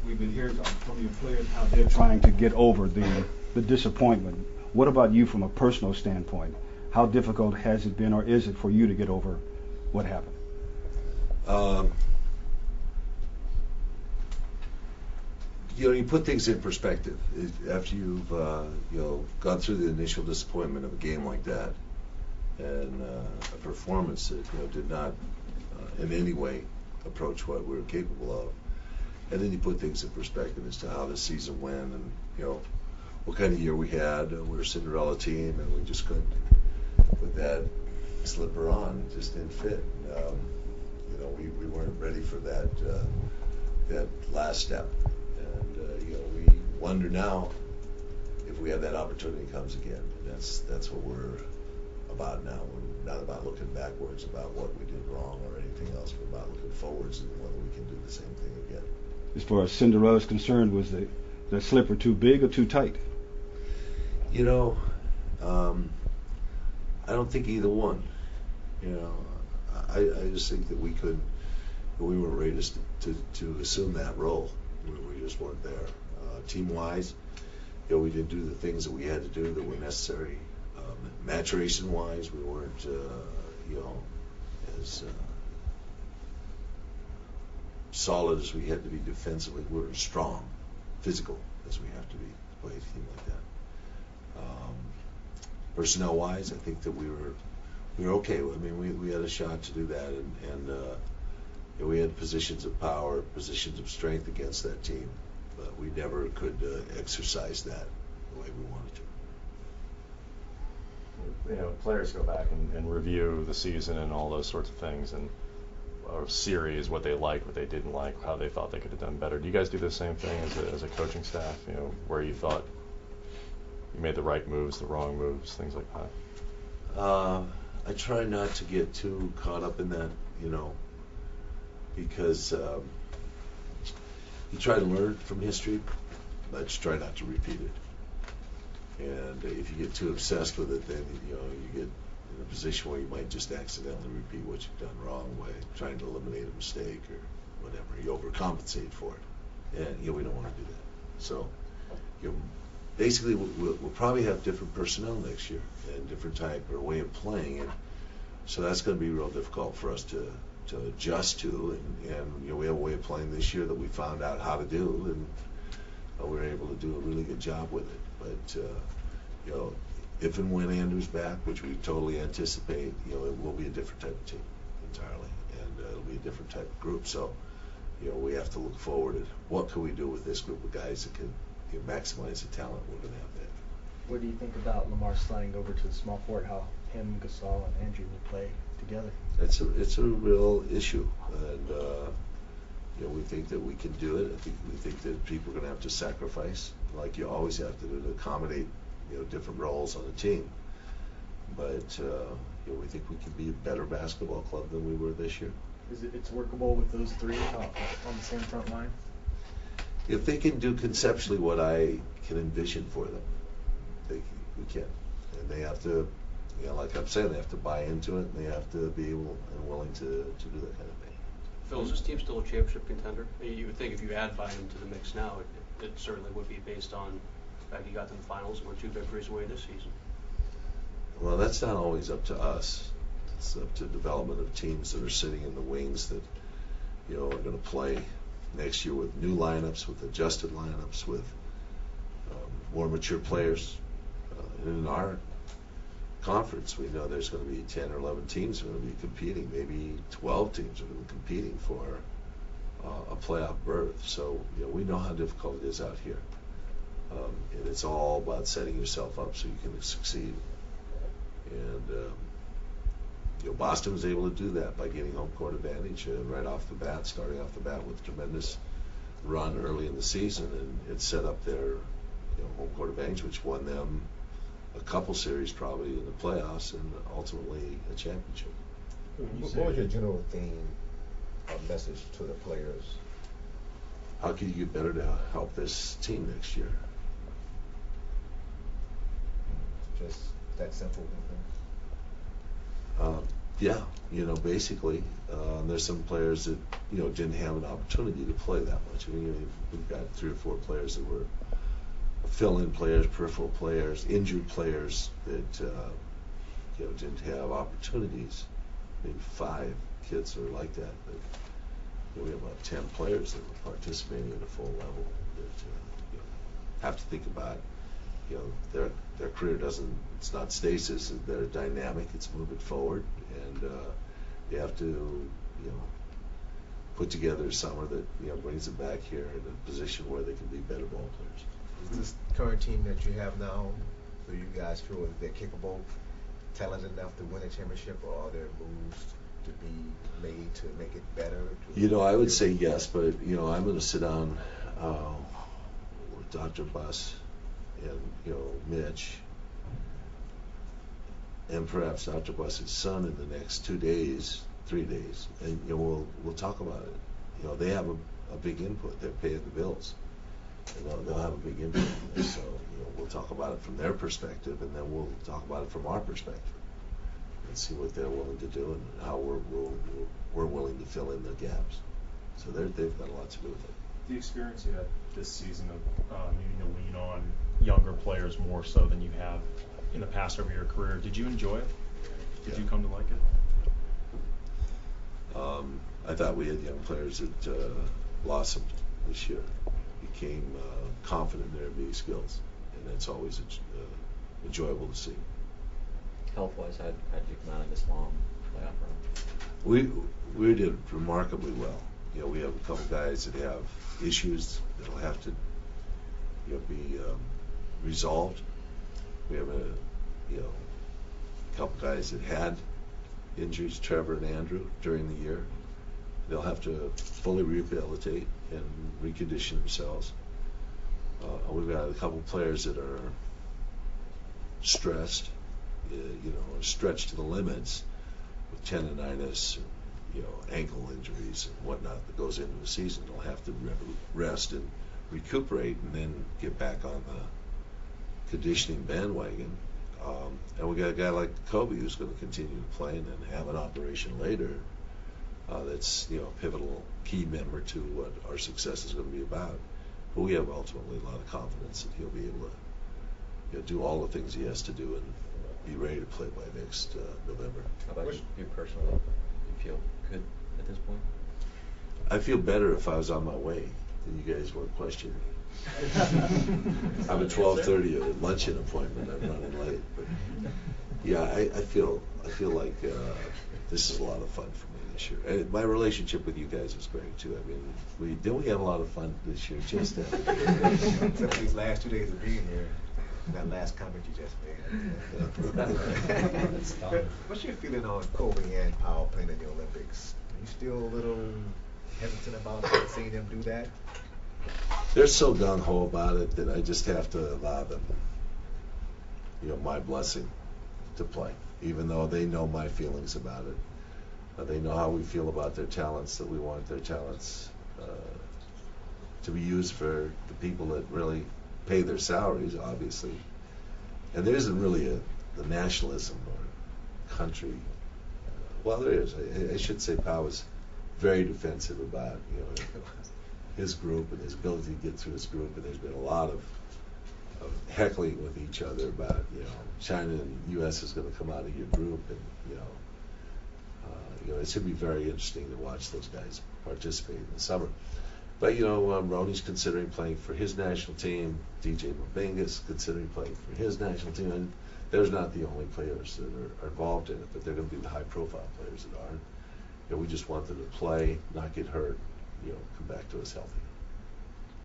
we've been hearing from your players how they're trying to get over the disappointment. What about you from a personal standpoint? How difficult has it been, or is it for you to get over what happened? You put things in perspective after you've gone through the initial disappointment of a game like that, and a performance that did not in any way approach what we were capable of, and then you put things in perspective as to how the season went, and what kind of year we had. We were a Cinderella team, and we just couldn't put that slipper on. It just didn't fit. We weren't ready for that last step, and we wonder now if we have that opportunity comes again. That's what we're about now. We're not about looking backwards about what we did wrong or anything else. We're about looking forwards and whether we can do the same thing again. As far as Cinderella is concerned, was the slipper too big or too tight? I don't think either one. I just think that we weren't ready to assume that role. We just weren't there. Team-wise, we didn't do the things that we had to do that were necessary. Maturation-wise, we weren't, as solid as we had to be defensively. We weren't strong, physical as we have to be to play a team like that. Personnel-wise, I think that we were okay. I mean, we had a shot to do that, and we had positions of power, positions of strength against that team, but we never could exercise that the way we wanted to. Players go back and review the season and all those sorts of things, and or series, what they liked, what they didn't like, how they thought they could have done better. Do you guys do the same thing as a coaching staff? Where you thought you made the right moves, the wrong moves, things like that? I try not to get too caught up in that, because you try to learn from history, but you try not to repeat it. And if you get too obsessed with it, then you get in a position where you might just accidentally repeat what you've done wrong by trying to eliminate a mistake or whatever. You overcompensate for it, and we don't want to do that. So, basically, we'll probably have different personnel next year and different type or way of playing it. So that's going to be real difficult for us to adjust to. And we have a way of playing this year that we found out how to do, and we were able to do a really good job with it. But if and when Andrew's back, which we totally anticipate, it will be a different type of team entirely, and it'll be a different type of group. So we have to look forward at what can we do with this group of guys that can maximize the talent we're going to have there. What do you think about Lamar sliding over to the small forward? How him, Gasol, and Andrew will play together? It's a real issue, and we think that we can do it. We think that people are going to have to sacrifice, like you always have to do, to accommodate different roles on the team. But we think we can be a better basketball club than we were this year. It's workable with those three on the same front line? If they can do conceptually what I can envision for them, we can. And they have to, like I'm saying, they have to buy into it, and they have to be able and willing to do that kind of thing. Phil, is this team still a championship contender? You would think if you add buy-in to the mix now, it certainly would be based on the fact you got to the finals and were 2 victories away this season. Well, that's not always up to us. It's up to development of teams that are sitting in the wings that are going to play next year with new lineups, with adjusted lineups, with more mature players. And in our conference, we know there's going to be 10 or 11 teams are going to be competing. Maybe 12 teams are going to be competing for a playoff berth. So we know how difficult it is out here, and it's all about setting yourself up so you can succeed. And Boston was able to do that by getting home court advantage right off the bat, starting off the bat with a tremendous run early in the season, and it set up their home court advantage, which won them a couple series probably in the playoffs and ultimately a championship. What was your general theme or message to the players? How can you get better to help this team next year? Just that simple. Yeah, basically, there's some players that didn't have an opportunity to play that much. I mean, we've got 3 or 4 players that were fill-in players, peripheral players, injured players that didn't have opportunities. Maybe 5 kids are like that. But we have about 10 players that were participating at a full level that have to think about their career it's not stasis, they're dynamic, it's moving forward, and they have to put together a summer that brings them back here in a position where they can be better ball players. Is this current team that you have now, do you guys feel that they're capable, talented enough to win a championship, or are there moves to be made to make it better? I would say yes, but I'm going to sit down with Dr. Buss and Mitch and perhaps Dr. Buss's son in the next 2 days, 3 days, and we'll talk about it. They have a big input. They're paying the bills, and they'll have a big input. So we'll talk about it from their perspective, and then we'll talk about it from our perspective, and see what they're willing to do and how we're willing to fill in the gaps. So they've got a lot to do with it. The experience you had this season of needing to lean on younger players more so than you have in the past over your career, did you enjoy it? Did you come to like it? I thought we had young players that blossomed this year, became confident in their NBA skills, and that's always enjoyable to see. Health-wise, how'd you come out of this long playoff run? We did remarkably well. We have a couple guys that have issues that'll have to be resolved. We have a couple guys that had injuries, Trevor and Andrew, during the year. They'll have to fully rehabilitate and recondition themselves. We've got a couple players that are stressed, stretched to the limits with tendonitis, ankle injuries and whatnot that goes into the season. They'll have to rest and recuperate and then get back on the conditioning bandwagon. And we got a guy like Kobe who's going to continue to play and then have an operation later. That's a pivotal key member to what our success is going to be about. But we have ultimately a lot of confidence that he'll be able to do all the things he has to do and be ready to play by next November. How about you personally? You feel good at this point? I feel better if I was on my way than you guys weren't questioning. I'm at 12:30 at luncheon appointment. I'm running late, but yeah, I feel like this is a lot of fun for me this year. And my relationship with you guys is great too. I mean, we have a lot of fun this year. Just except these last 2 days of being here. That last comment you just made. What's your feeling on Kobe and Powell playing in the Olympics? Are you still a little hesitant about seeing them do that? They're so gung-ho about it that I just have to allow them, my blessing to play, even though they know my feelings about it. They know how we feel about their talents, that we want their talents to be used for the people that really pay their salaries, obviously. And there isn't really the nationalism or country. Well, there is. I should say Powell was very defensive about his group and his ability to get through his group, and there's been a lot of heckling with each other about China and U.S. is going to come out of your group, and it should be very interesting to watch those guys participate in the summer. But Ronnie's considering playing for his national team. DJ Mbinga's considering playing for his national team, and they're not the only players that are involved in it, but they're going to be the high-profile players that aren't. We just want them to play, not get hurt, come back to us healthy.